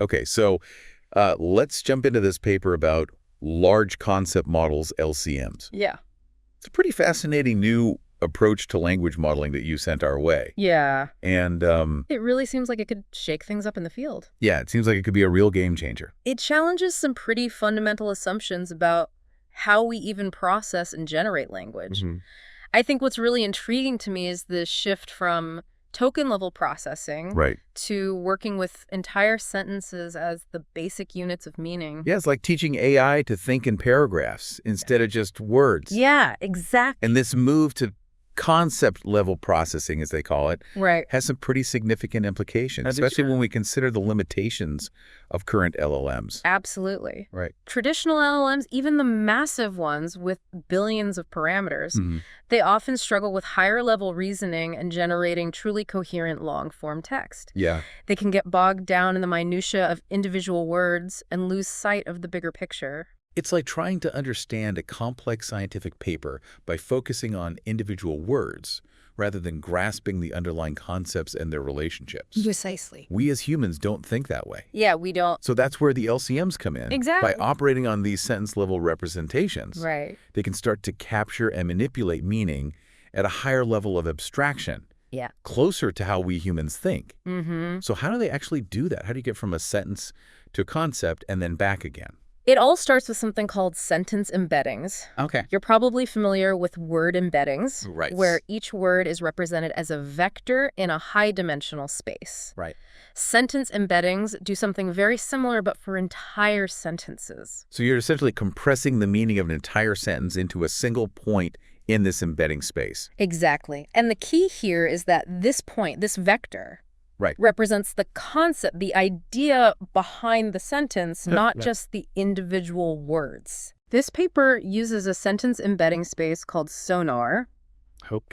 Okay, so let's jump into this paper about large concept models, LCMs. Yeah. It's a pretty fascinating new approach to language modeling that you sent our way. Yeah. And It really seems like it could shake things up in the field. yeah, it seems like it could be a real game changer. It challenges some pretty fundamental assumptions about how we even process and generate language. I think what's really intriguing to me is the shift from token-level processing Right. to working with entire sentences as the basic units of meaning. Yeah, it's like teaching AI to think in paragraphs instead of just words. Yeah, exactly. And this move to concept-level processing, as they call it, Right. has some pretty significant implications, That is especially true. when we consider the limitations of current LLMs. Absolutely. Right. Traditional LLMs, even the massive ones with billions of parameters, they often struggle with higher-level reasoning and generating truly coherent long-form text. Yeah. They can get bogged down in the minutia of individual words and lose sight of the bigger picture. It's like trying to understand a complex scientific paper by focusing on individual words rather than grasping the underlying concepts and their relationships. Precisely. We as humans don't think that way. Yeah, we don't. So that's where the LCMs come in. Exactly. By operating on these sentence-level representations, Right. they can start to capture and manipulate meaning at a higher level of abstraction, Yeah. closer to how we humans think. Mm-hmm. So how do they actually do that? How do you get from a sentence to a concept and then back again? It all starts with something called sentence embeddings. Okay. You're probably familiar with word embeddings, Right. where each word is represented as a vector in a high-dimensional space. Right. Sentence embeddings do something very similar, but for entire sentences. So you're essentially compressing the meaning of an entire sentence into a single point in this embedding space. Exactly. And the key here is that this point, this vector, Right. represents the concept, the idea behind the sentence, not Right. just the individual words. This paper uses a sentence embedding space called Sonar,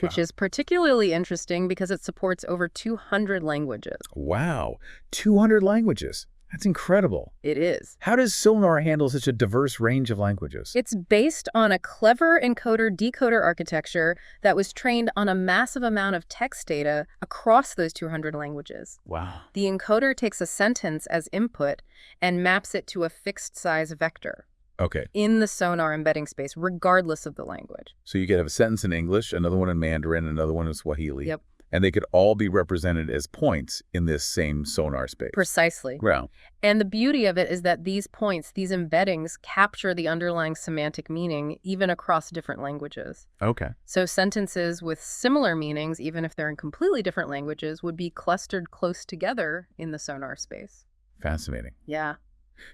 which is particularly interesting because it supports over 200 languages. Wow. 200 languages. That's incredible. It is. How does Sonar handle such a diverse range of languages? It's based on a clever encoder-decoder architecture that was trained on a massive amount of text data across those 200 languages. Wow. The encoder takes a sentence as input and maps it to a fixed size vector Okay. in the Sonar embedding space, regardless of the language. So you could have a sentence in English, another one in Mandarin, another one in Swahili. Yep. And they could all be represented as points in this same Sonar space. Precisely. Wow. And the beauty of it is that these points, these embeddings, capture the underlying semantic meaning even across different languages. Okay. So sentences with similar meanings, even if they're in completely different languages, would be clustered close together in the Sonar space. Fascinating. Yeah.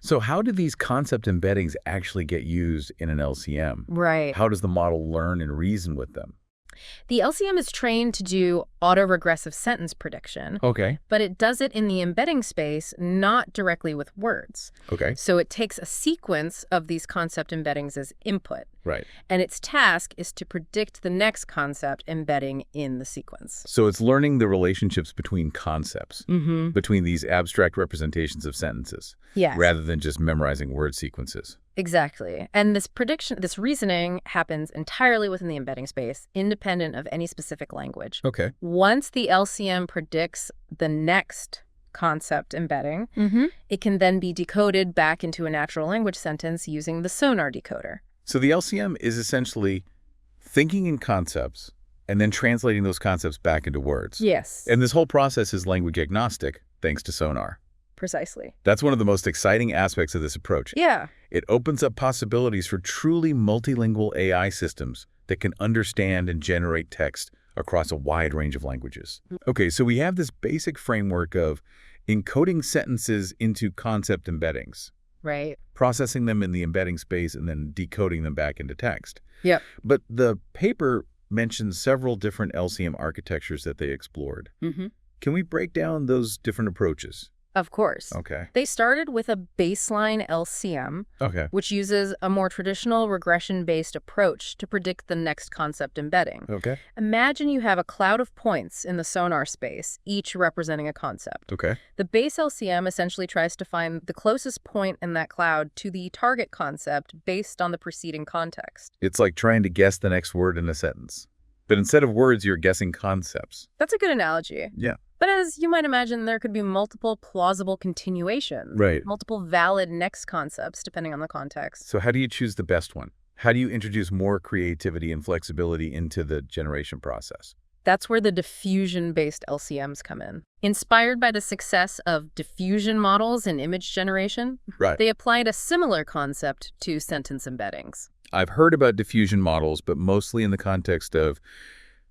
So how do these concept embeddings actually get used in an LCM? Right. How does the model learn and reason with them? The LCM is trained to do autoregressive sentence prediction, Okay. but it does it in the embedding space, not directly with words. Okay. So it takes a sequence of these concept embeddings as input, Right. and its task is to predict the next concept embedding in the sequence. So it's learning the relationships between concepts, Mm-hmm. between these abstract representations of sentences, Yes. rather than just memorizing word sequences. Exactly. And this prediction, this reasoning happens entirely within the embedding space, independent of any specific language. Okay. Once the LCM predicts the next concept embedding, it can then be decoded back into a natural language sentence using the Sonar decoder. So the LCM is essentially thinking in concepts and then translating those concepts back into words. Yes. And this whole process is language agnostic, thanks to Sonar. Precisely. That's one of the most exciting aspects of this approach. Yeah. It opens up possibilities for truly multilingual AI systems that can understand and generate text across a wide range of languages. Okay, so we have this basic framework of encoding sentences into concept embeddings, Right. processing them in the embedding space, and then decoding them back into text. Yep. But the paper mentions several different LCM architectures that they explored. Mm-hmm. Can we break down those different approaches? Of course. Okay. They started with a baseline LCM, Okay. which uses a more traditional regression-based approach to predict the next concept embedding. Okay. Imagine you have a cloud of points in the Sonar space, each representing a concept. Okay. The base LCM essentially tries to find the closest point in that cloud to the target concept based on the preceding context. It's like trying to guess the next word in a sentence. But instead of words, you're guessing concepts. That's a good analogy. Yeah. But as you might imagine, there could be multiple plausible continuations, Right. multiple valid next concepts, depending on the context. So how do you choose the best one? How do you introduce more creativity and flexibility into the generation process? That's where the diffusion-based LCMs come in. Inspired by the success of diffusion models in image generation, Right. they applied a similar concept to sentence embeddings. I've heard about diffusion models, but mostly in the context of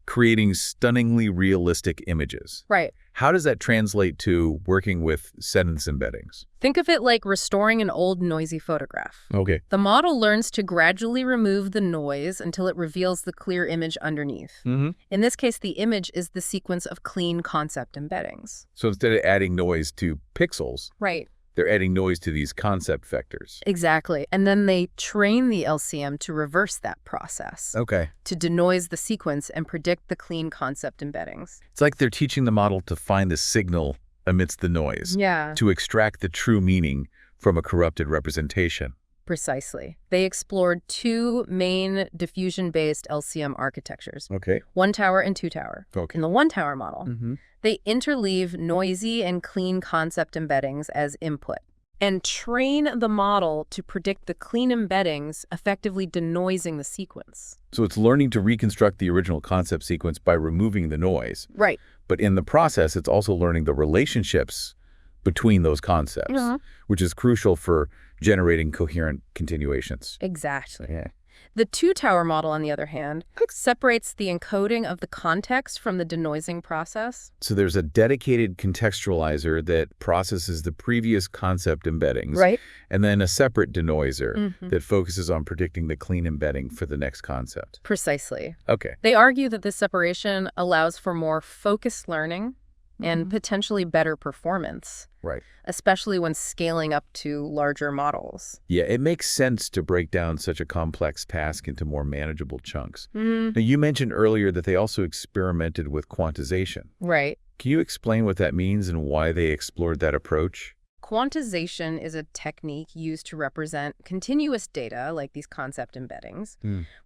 creating stunningly realistic images. Right. How does that translate to working with sentence embeddings? Think of it like restoring an old noisy photograph. Okay. The model learns to gradually remove the noise until it reveals the clear image underneath. Mm-hmm. In this case, the image is the sequence of clean concept embeddings. So instead of adding noise to pixels, Right. they're adding noise to these concept vectors. Exactly. And then they train the LCM to reverse that process, Okay. to denoise the sequence and predict the clean concept embeddings. It's like they're teaching the model to find the signal amidst the noise, Yeah, to extract the true meaning from a corrupted representation. precisely. They explored two main diffusion-based LCM architectures, Okay. one tower and two tower. Okay. In the one tower model, Mm-hmm. they interleave noisy and clean concept embeddings as input and train the model to predict the clean embeddings, effectively denoising the sequence. So it's learning to reconstruct the original concept sequence by removing the noise. Right. But in the process, it's also learning the relationships between those concepts, which is crucial for generating coherent continuations. Exactly. Yeah. The two-tower model, on the other hand, separates the encoding of the context from the denoising process. So there's a dedicated contextualizer that processes the previous concept embeddings, Right. and then a separate denoiser Mhm. that focuses on predicting the clean embedding for the next concept. Precisely. Okay. They argue that this separation allows for more focused learning and potentially better performance, Right. especially when scaling up to larger models. Yeah, it makes sense to break down such a complex task into more manageable chunks. Mm, Now, you mentioned earlier that they also experimented with quantization. right. Can you explain what that means and why they explored that approach? Quantization is a technique used to represent continuous data, like these concept embeddings,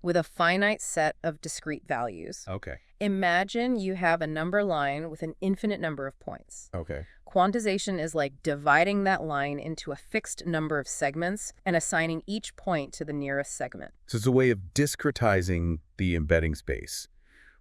with a finite set of discrete values. Okay. Imagine you have a number line with an infinite number of points. Okay. Quantization is like dividing that line into a fixed number of segments and assigning each point to the nearest segment. So it's a way of discretizing the embedding space,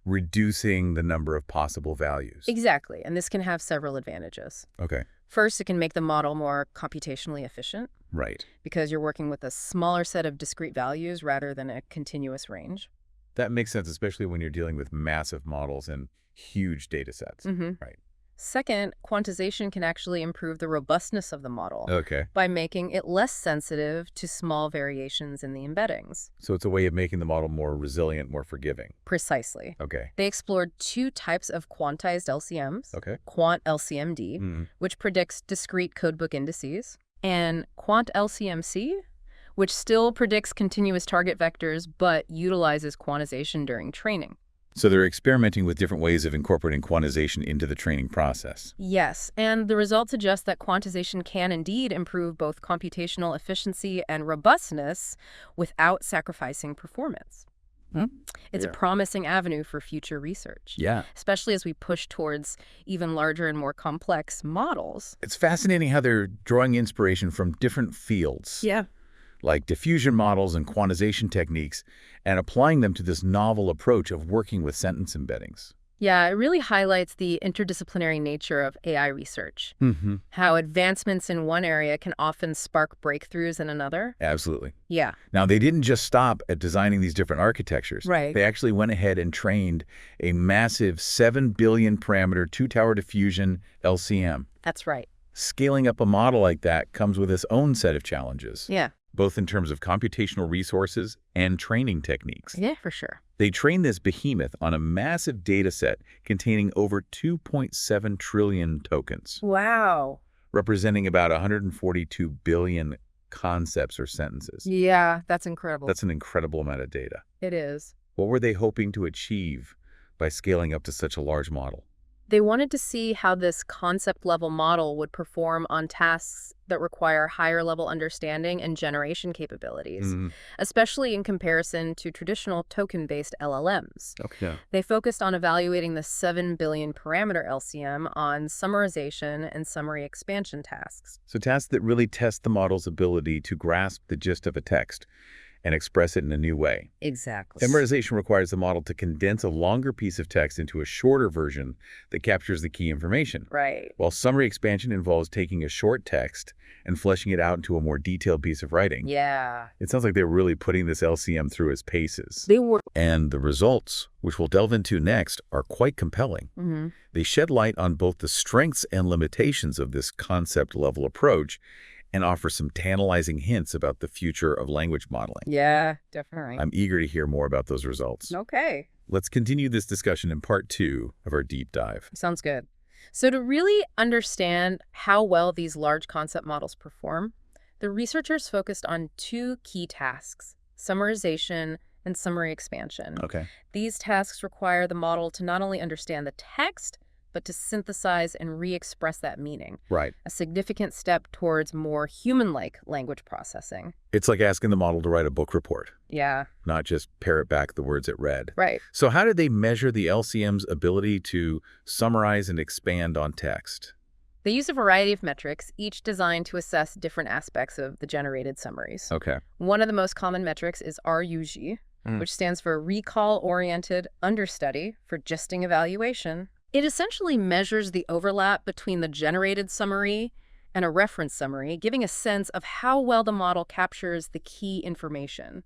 reducing the number of possible values. Exactly, and this can have several advantages. Okay. First, it can make the model more computationally efficient Right. because you're working with a smaller set of discrete values rather than a continuous range. That makes sense, especially when you're dealing with massive models and huge data sets. Right. Second, quantization can actually improve the robustness of the model Okay. by making it less sensitive to small variations in the embeddings. So it's a way of making the model more resilient, more forgiving. Precisely. Okay. They explored two types of quantized LCMs, Okay. quant LCMD, which predicts discrete codebook indices, and quant LCMC, which still predicts continuous target vectors but utilizes quantization during training. So they're experimenting with different ways of incorporating quantization into the training process. Yes, and the results suggest that quantization can indeed improve both computational efficiency and robustness without sacrificing performance. It's a promising avenue for future research. Yeah. Especially as we push towards even larger and more complex models. It's fascinating how they're drawing inspiration from different fields, Yeah. like diffusion models and quantization techniques, and applying them to this novel approach of working with sentence embeddings. Yeah, it really highlights the interdisciplinary nature of AI research. How advancements in one area can often spark breakthroughs in another. Absolutely. Yeah. Now, they didn't just stop at designing these different architectures. Right. They actually went ahead and trained a massive 7 billion parameter two-tower diffusion LCM. That's right. Scaling up a model like that comes with its own set of challenges, Yeah. both in terms of computational resources and training techniques. Yeah, for sure. They trained this behemoth on a massive data set containing over 2.7 trillion tokens, Wow. representing about 142 billion concepts or sentences. Yeah, that's incredible. That's an incredible amount of data. It is. What were they hoping to achieve by scaling up to such a large model? They wanted to see how this concept-level model would perform on tasks that require higher-level understanding and generation capabilities, especially in comparison to traditional token-based LLMs. Okay. They focused on evaluating the 7 billion parameter LCM on summarization and summary expansion tasks. So tasks that really test the model's ability to grasp the gist of a text and express it in a new way. Exactly. Summarization requires the model to condense a longer piece of text into a shorter version that captures the key information. Right. While summary expansion involves taking a short text and fleshing it out into a more detailed piece of writing. Yeah. It sounds like they're really putting this LCM through its paces. They were. And the results, which we'll delve into next, are quite compelling. They shed light on both the strengths and limitations of this concept-level approach and offer some tantalizing hints about the future of language modeling. Yeah, definitely. I'm eager to hear more about those results. Okay. Let's continue this discussion in part 2 of our deep dive. Sounds good. So to really understand how well these large concept models perform, the researchers focused on 2 key tasks, summarization and summary expansion. Okay. These tasks require the model to not only understand the text, but to synthesize and re-express that meaning. Right. A significant step towards more human-like language processing. It's like asking the model to write a book report, Yeah. not just parrot back the words it read. Right. So how did they measure the LCM's ability to summarize and expand on text? They used a variety of metrics, each designed to assess different aspects of the generated summaries. Okay. One of the most common metrics is RUG, which stands for Recall-Oriented Understudy for Gisting Evaluation. It essentially measures the overlap between the generated summary and a reference summary, giving a sense of how well the model captures the key information.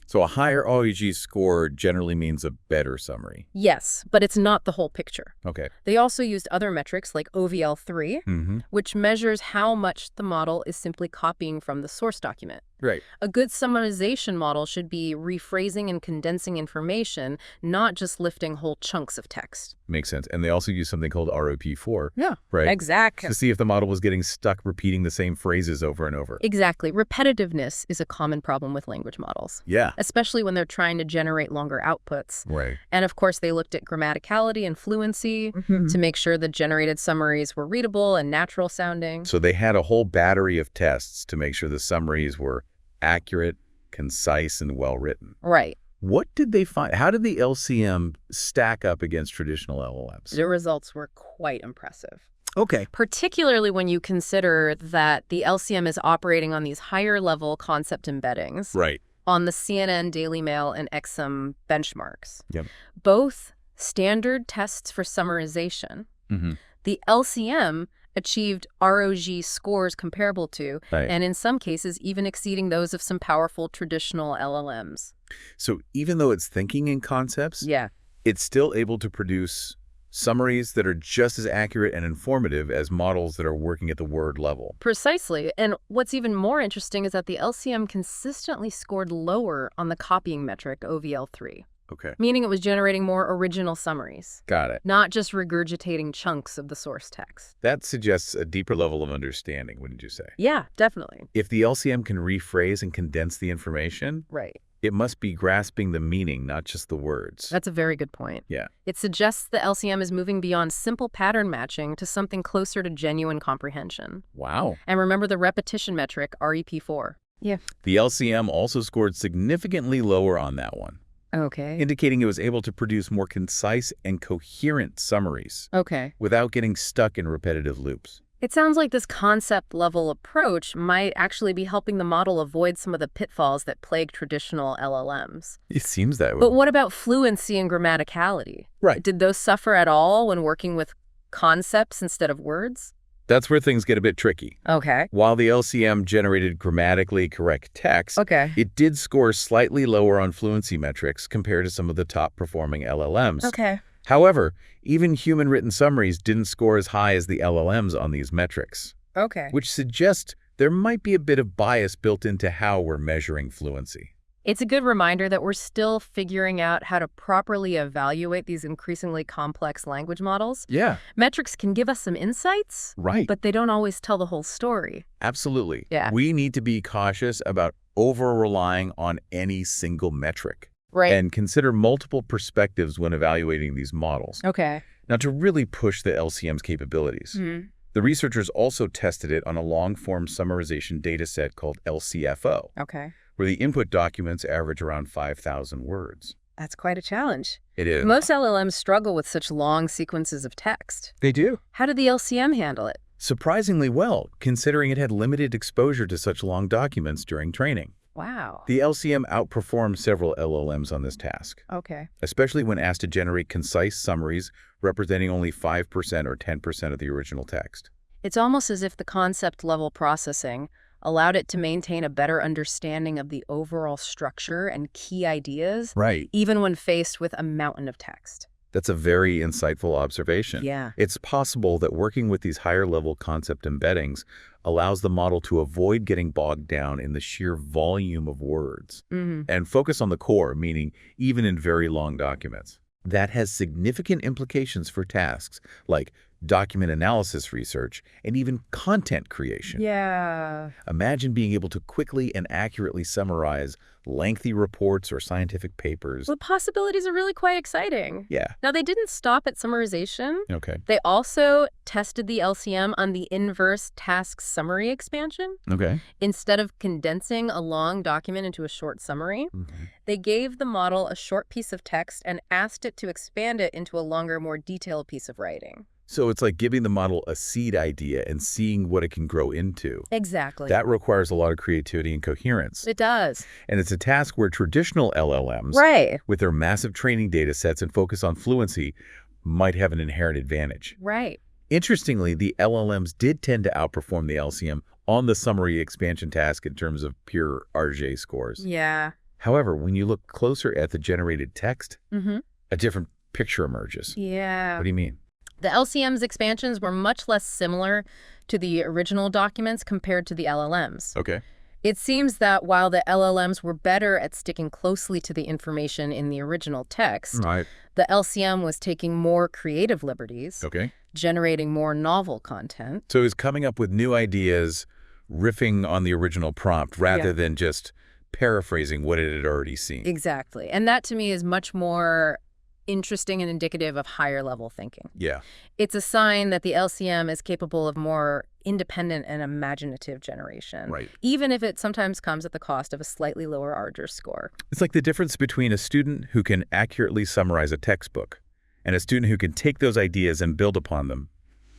So a higher RUG score generally means a better summary. Yes, but it's not the whole picture. Okay. They also used other metrics like OVL3, which measures how much the model is simply copying from the source document. Right. A good summarization model should be rephrasing and condensing information, not just lifting whole chunks of text. Makes sense. And they also use something called ROP4. Yeah, right? Exactly. To see if the model was getting stuck repeating the same phrases over and over. Exactly. Repetitiveness is a common problem with language models. Yeah. Especially when they're trying to generate longer outputs. Right. And of course, they looked at grammaticality and fluency to make sure the generated summaries were readable and natural sounding. So they had a whole battery of tests to make sure the summaries were accurate, concise, and well-written. Right. What did they find? How did the LCM stack up against traditional LLMs? The results were quite impressive. Okay. Particularly when you consider that the LCM is operating on these higher-level concept embeddings. Right. On the CNN, Daily Mail, and XM benchmarks. Yep. Both standard tests for summarization. The LCM achieved ROG scores comparable to, and in some cases even exceeding those of some powerful traditional LLMs. So even though it's thinking in concepts, Yeah. it's still able to produce summaries that are just as accurate and informative as models that are working at the word level. Precisely. And what's even more interesting is that the LCM consistently scored lower on the copying metric OVL3. Okay. Meaning it was generating more original summaries, Got it. not just regurgitating chunks of the source text. That suggests a deeper level of understanding, wouldn't you say? Yeah, definitely. If the LCM can rephrase and condense the information, Right. it must be grasping the meaning, not just the words. That's a very good point. Yeah. It suggests the LCM is moving beyond simple pattern matching to something closer to genuine comprehension. Wow. And remember the repetition metric, REP4. Yeah. The LCM also scored significantly lower on that one, Okay. indicating it was able to produce more concise and coherent summaries Okay. without getting stuck in repetitive loops. It sounds like this concept-level approach might actually be helping the model avoid some of the pitfalls that plague traditional LLMs. It seems that way. But what about fluency and grammaticality? Right. Did those suffer at all when working with concepts instead of words? That's where things get a bit tricky. Okay. While the LCM generated grammatically correct text, Okay. it did score slightly lower on fluency metrics compared to some of the top-performing LLMs. Okay. However, even human-written summaries didn't score as high as the LLMs on these metrics, Okay. which suggests there might be a bit of bias built into how we're measuring fluency. It's a good reminder that we're still figuring out how to properly evaluate these increasingly complex language models. Yeah, Metrics can give us some insights, right. but they don't always tell the whole story. Absolutely. Yeah. We need to be cautious about over-relying on any single metric Right. and consider multiple perspectives when evaluating these models. Okay. Now, to really push the LCM's capabilities, the researchers also tested it on a long-form summarization dataset called LCFO, Okay. where the input documents average around 5,000 words. That's quite a challenge. It is. Most LLMs struggle with such long sequences of text. They do. How did the LCM handle it? Surprisingly well, considering it had limited exposure to such long documents during training. Wow. The LCM outperformed several LLMs on this task, Okay. especially when asked to generate concise summaries representing only 5% or 10% of the original text. It's almost as if the concept-level processing allowed it to maintain a better understanding of the overall structure and key ideas, Right. even when faced with a mountain of text. That's a very insightful observation. Yeah. It's possible that working with these higher-level concept embeddings allows the model to avoid getting bogged down in the sheer volume of words and focus on the core, meaning even in very long documents. That has significant implications for tasks like document analysis research and even content creation. Yeah. Imagine being able to quickly and accurately summarize lengthy reports or scientific papers. The possibilities are really quite exciting. Yeah. Now, they didn't stop at summarization. Okay. They also tested the LCM on the inverse task summary expansion. Okay. Instead of condensing a long document into a short summary, they gave the model a short piece of text and asked it to expand it into a longer, more detailed piece of writing. So it's like giving the model a seed idea and seeing what it can grow into. Exactly. That requires a lot of creativity and coherence. It does. And it's a task where traditional LLMs, Right. with their massive training data sets and focus on fluency, might have an inherent advantage. Right. Interestingly, the LLMs did tend to outperform the LCM on the summary expansion task in terms of pure RJ scores. Yeah. However, when you look closer at the generated text, Mm-hmm. a different picture emerges. Yeah. What do you mean? The LCM's expansions were much less similar to the original documents compared to the LLMs. Okay. It seems that while the LLMs were better at sticking closely to the information in the original text, Right. the LCM was taking more creative liberties, Okay. generating more novel content. So it's coming up with new ideas, riffing on the original prompt rather than just paraphrasing what it had already seen. Exactly. And that to me is much more interesting and indicative of higher level thinking. Yeah. It's a sign that the LCM is capable of more independent and imaginative generation, Right. even if it sometimes comes at the cost of a slightly lower RJ score. It's like the difference between a student who can accurately summarize a textbook and a student who can take those ideas and build upon them,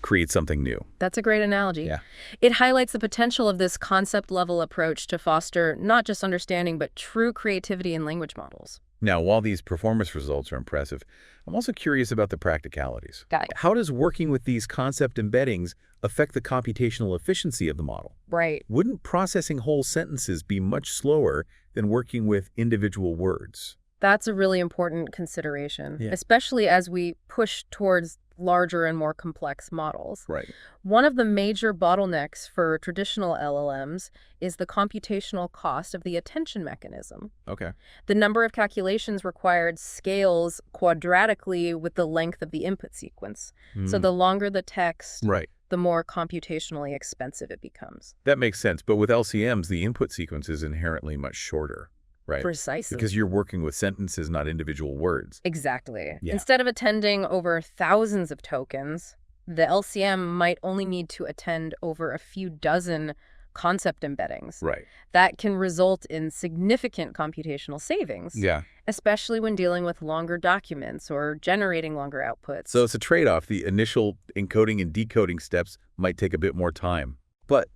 create something new. That's a great analogy. Yeah. It highlights the potential of this concept-level approach to foster not just understanding, but true creativity in language models. Now, while these performance results are impressive, I'm also curious about the practicalities. Got it. How does working with these concept embeddings affect the computational efficiency of the model? Right. Wouldn't processing whole sentences be much slower than working with individual words? That's a really important consideration, Yeah. especially as we push towards larger and more complex models. Right. One of the major bottlenecks for traditional LLMs is the computational cost of the attention mechanism. Okay. The number of calculations required scales quadratically with the length of the input sequence. So the longer the text, Right. the more computationally expensive it becomes. That makes sense. But with LCMs, the input sequence is inherently much shorter, right? Precisely. Because you're working with sentences, not individual words. Exactly. Yeah. Instead of attending over thousands of tokens, the LCM might only need to attend over a few dozen concept embeddings. Right. That can result in significant computational savings, Yeah. especially when dealing with longer documents or generating longer outputs. So it's a trade-off. The initial encoding and decoding steps might take a bit more time. But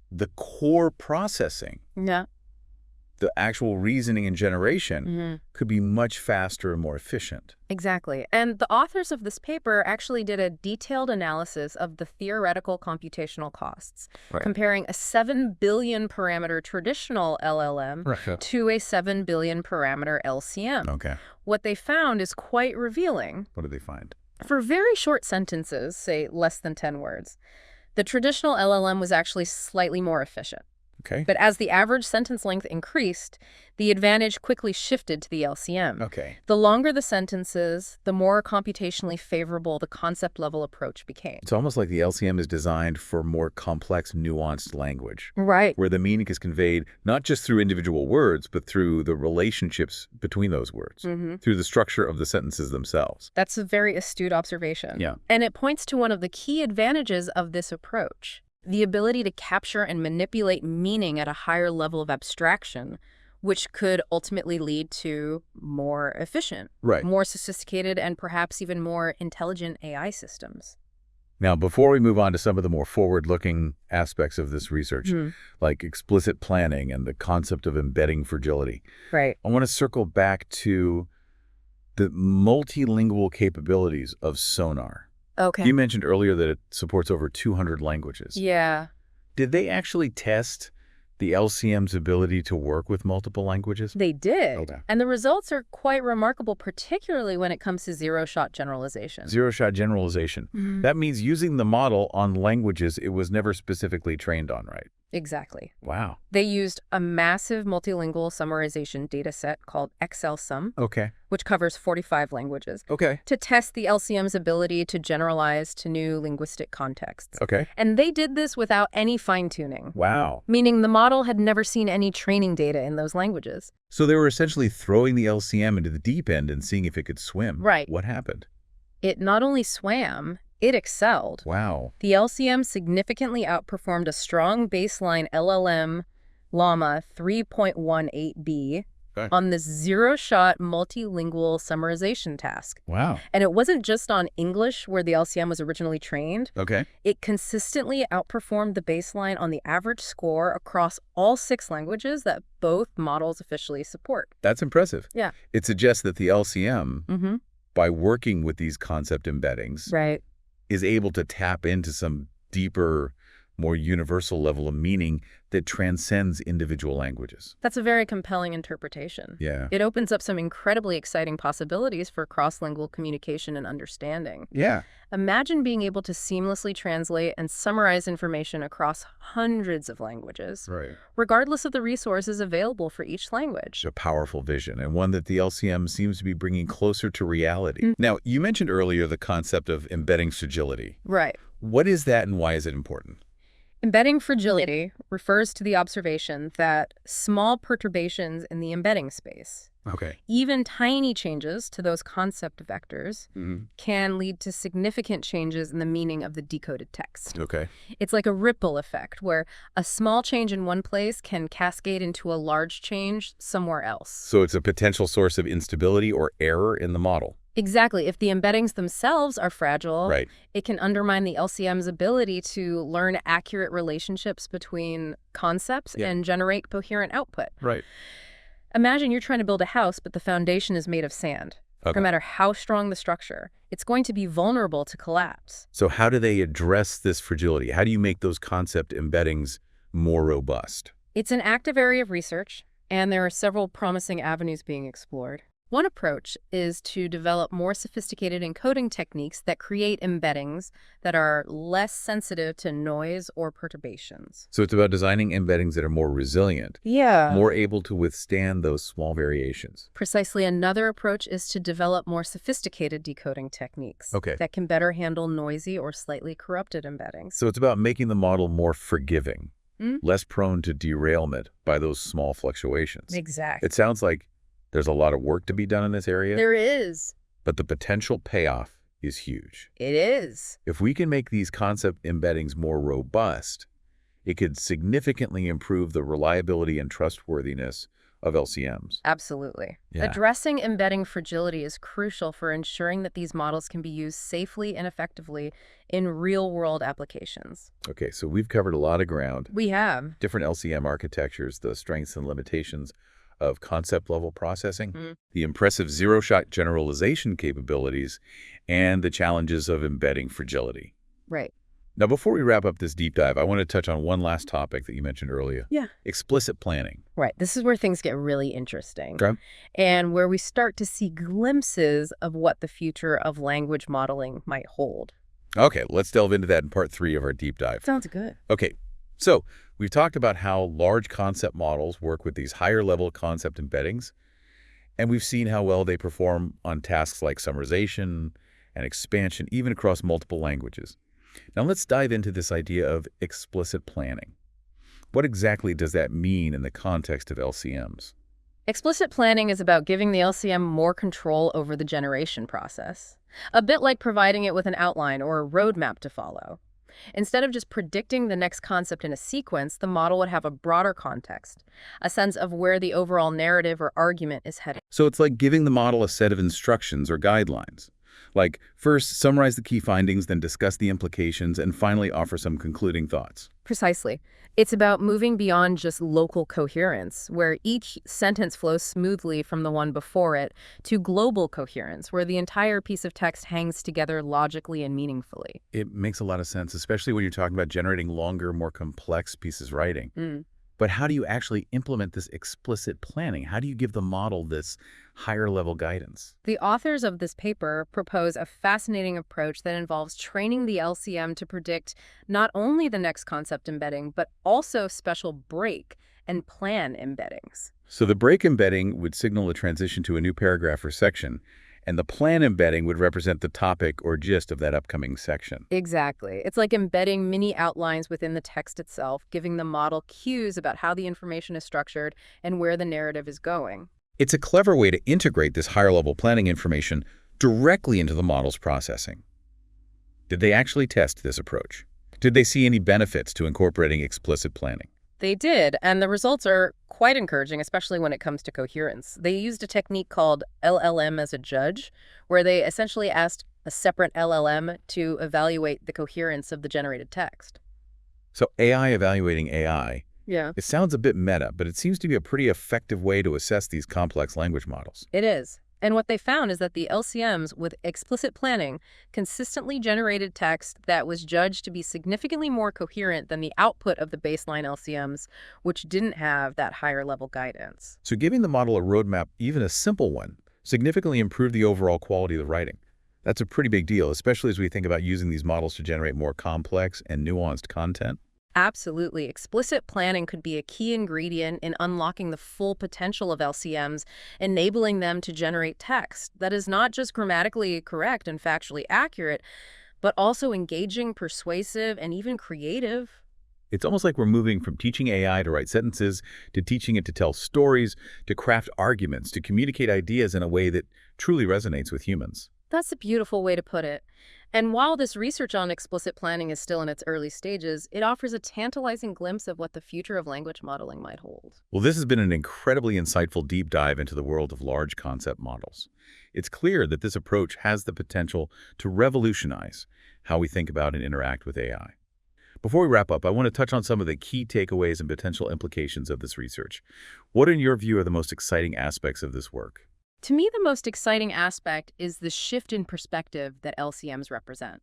the core processing, yeah. the actual reasoning and generation, could be much faster and more efficient. Exactly. And the authors of this paper actually did a detailed analysis of the theoretical computational costs, comparing a 7 billion parameter traditional LLM to a 7 billion parameter LCM. Okay. What they found is quite revealing. What did they find? For very short sentences, say less than 10 words, the traditional LLM was actually slightly more efficient. Okay. But as the average sentence length increased, the advantage quickly shifted to the LCM. Okay. The longer the sentences, the more computationally favorable the concept-level approach became. It's almost like the LCM is designed for more complex, nuanced language, Right. where the meaning is conveyed not just through individual words, but through the relationships between those words, through the structure of the sentences themselves. That's a very astute observation. Yeah. And it points to one of the key advantages of this approach. The ability to capture and manipulate meaning at a higher level of abstraction, which could ultimately lead to more efficient, Right. more sophisticated, and perhaps even more intelligent AI systems. Now, before we move on to some of the more forward-looking aspects of this research, like explicit planning and the concept of embedding fragility, Right. I want to circle back to the multilingual capabilities of Sonar. Okay. You mentioned earlier that it supports over 200 languages. Yeah. Did they actually test the LCM's ability to work with multiple languages? They did. Okay. And the results are quite remarkable, particularly when it comes to zero-shot generalization. Zero-shot generalization. That means using the model on languages it was never specifically trained on, right? Exactly. Wow. They used a massive multilingual summarization dataset called XLSum, Okay. which covers 45 languages, Okay. to test the LCM's ability to generalize to new linguistic contexts. Okay. And they did this without any fine-tuning, Wow. meaning the model had never seen any training data in those languages. So they were essentially throwing the LCM into the deep end and seeing if it could swim. Right. What happened? It not only swam, it excelled. Wow. The LCM significantly outperformed a strong baseline LLM llama 3.18b on this zero-shot multilingual summarization task. Wow. And it wasn't just on English where the LCM was originally trained. Okay. It consistently outperformed the baseline on the average score across all 6 languages that both models officially support. That's impressive. Yeah. It suggests that the LCM, by working with these concept embeddings, Right. is able to tap into some deeper, more universal level of meaning that transcends individual languages. That's a very compelling interpretation. Yeah. It opens up some incredibly exciting possibilities for cross-lingual communication and understanding. Yeah. Imagine being able to seamlessly translate and summarize information across hundreds of languages, Right. regardless of the resources available for each language. A powerful vision, and one that the LCM seems to be bringing closer to reality. Now, you mentioned earlier the concept of embedding fragility. Right. What is that and why is it important? Embedding fragility refers to the observation that small perturbations in the embedding space, Okay. even tiny changes to those concept vectors, can lead to significant changes in the meaning of the decoded text. Okay. It's like a ripple effect where a small change in one place can cascade into a large change somewhere else. So it's a potential source of instability or error in the model. Exactly. If the embeddings themselves are fragile, Right. it can undermine the LCM's ability to learn accurate relationships between concepts and generate coherent output. Right. Imagine you're trying to build a house, but the foundation is made of sand. Okay. No matter how strong the structure, it's going to be vulnerable to collapse. So how do they address this fragility? How do you make those concept embeddings more robust? It's an active area of research, and there are several promising avenues being explored. One approach is to develop more sophisticated encoding techniques that create embeddings that are less sensitive to noise or perturbations. So it's about designing embeddings that are more resilient, more able to withstand those small variations. Precisely. Another approach is to develop more sophisticated decoding techniques that can better handle noisy or slightly corrupted embeddings. So it's about making the model more forgiving, less prone to derailment by those small fluctuations. Exactly. It sounds like there's a lot of work to be done in this area. There is. But the potential payoff is huge. It is. If we can make these concept embeddings more robust, it could significantly improve the reliability and trustworthiness of LCMs. Absolutely. Yeah. Addressing embedding fragility is crucial for ensuring that these models can be used safely and effectively in real-world applications. Okay, so we've covered a lot of ground. We have. Different LCM architectures, the strengths and limitations of concept-level processing, the impressive zero-shot generalization capabilities, and the challenges of embedding fragility. Right. Now, before we wrap up this deep dive, I want to touch on one last topic that you mentioned earlier. Yeah. Explicit planning. Right. This is where things get really interesting. Okay. And where we start to see glimpses of what the future of language modeling might hold. Okay, let's delve into that in part 3 of our deep dive. Sounds good. Okay, So we've talked about how large concept models work with these higher-level concept embeddings, and we've seen how well they perform on tasks like summarization and expansion, even across multiple languages. Now let's dive into this idea of explicit planning. What exactly does that mean in the context of LCMs? Explicit planning is about giving the LCM more control over the generation process, a bit like providing it with an outline or a roadmap to follow. Instead of just predicting the next concept in a sequence, the model would have a broader context, a sense of where the overall narrative or argument is heading. So it's like giving the model a set of instructions or guidelines. Like, first, summarize the key findings, then discuss the implications, and finally offer some concluding thoughts. Precisely. It's about moving beyond just local coherence, where each sentence flows smoothly from the one before it, to global coherence, where the entire piece of text hangs together logically and meaningfully. It makes a lot of sense, especially when you're talking about generating longer, more complex pieces of writing. But how do you actually implement this explicit planning? How do you give the model this higher-level guidance? The authors of this paper propose a fascinating approach that involves training the LCM to predict not only the next concept embedding, but also special break and plan embeddings. So the break embedding would signal a transition to a new paragraph or section, and the plan embedding would represent the topic or gist of that upcoming section. Exactly. It's like embedding mini outlines within the text itself, giving the model cues about how the information is structured and where the narrative is going. It's a clever way to integrate this higher-level planning information directly into the model's processing. Did they actually test this approach? Did they see any benefits to incorporating explicit planning? They did, and the results are quite encouraging, especially when it comes to coherence. They used a technique called LLM as a judge, where they essentially asked a separate LLM to evaluate the coherence of the generated text. So AI evaluating AI, Yeah. it sounds a bit meta, but it seems to be a pretty effective way to assess these complex language models. It is. And what they found is that the LCMs with explicit planning consistently generated text that was judged to be significantly more coherent than the output of the baseline LCMs, which didn't have that higher level guidance. So giving the model a roadmap, even a simple one, significantly improved the overall quality of the writing. That's a pretty big deal, especially as we think about using these models to generate more complex and nuanced content. Absolutely. Explicit planning could be a key ingredient in unlocking the full potential of LCMs, enabling them to generate text that is not just grammatically correct and factually accurate, but also engaging, persuasive, and even creative. It's almost like we're moving from teaching AI to write sentences, to teaching it to tell stories, to craft arguments, to communicate ideas in a way that truly resonates with humans. That's a beautiful way to put it. And while this research on explicit planning is still in its early stages, it offers a tantalizing glimpse of what the future of language modeling might hold. Well, this has been an incredibly insightful deep dive into the world of large concept models. It's clear that this approach has the potential to revolutionize how we think about and interact with AI. Before we wrap up, I want to touch on some of the key takeaways and potential implications of this research. What, in your view, are the most exciting aspects of this work? To me, the most exciting aspect is the shift in perspective that LCMs represent.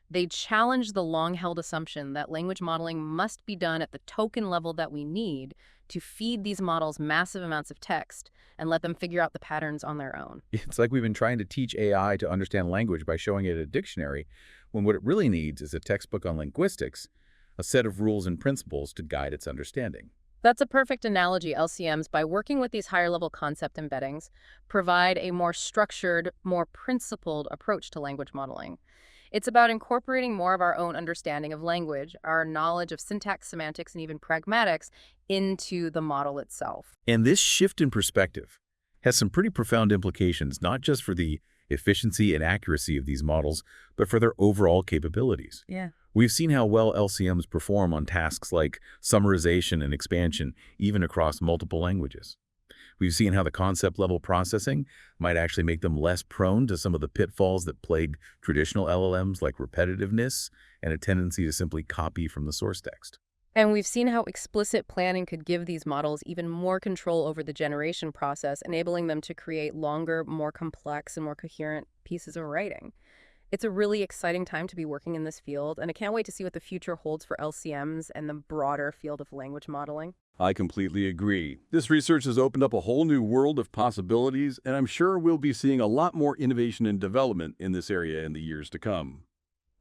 They challenge the long-held assumption that language modeling must be done at the token level that we need to feed these models massive amounts of text and let them figure out the patterns on their own. It's like we've been trying to teach AI to understand language by showing it a dictionary, when what it really needs is a textbook on linguistics, a set of rules and principles to guide its understanding. That's a perfect analogy. LCMs, by working with these higher-level concept embeddings, provide a more structured, more principled approach to language modeling. It's about incorporating more of our own understanding of language, our knowledge of syntax, semantics, and even pragmatics into the model itself. And this shift in perspective has some pretty profound implications, not just for the efficiency and accuracy of these models, but for their overall capabilities. Yeah. We've seen how well LCMs perform on tasks like summarization and expansion, even across multiple languages. We've seen how the concept-level processing might actually make them less prone to some of the pitfalls that plague traditional LLMs, like repetitiveness and a tendency to simply copy from the source text. And we've seen how explicit planning could give these models even more control over the generation process, enabling them to create longer, more complex, and more coherent pieces of writing. It's a really exciting time to be working in this field, and I can't wait to see what the future holds for LCMs and the broader field of language modeling. I completely agree. This research has opened up a whole new world of possibilities, and I'm sure we'll be seeing a lot more innovation and development in this area in the years to come.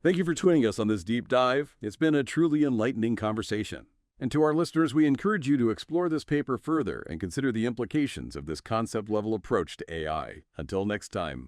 Thank you for joining us on this deep dive. It's been a truly enlightening conversation. And to our listeners, we encourage you to explore this paper further and consider the implications of this concept-level approach to AI. Until next time.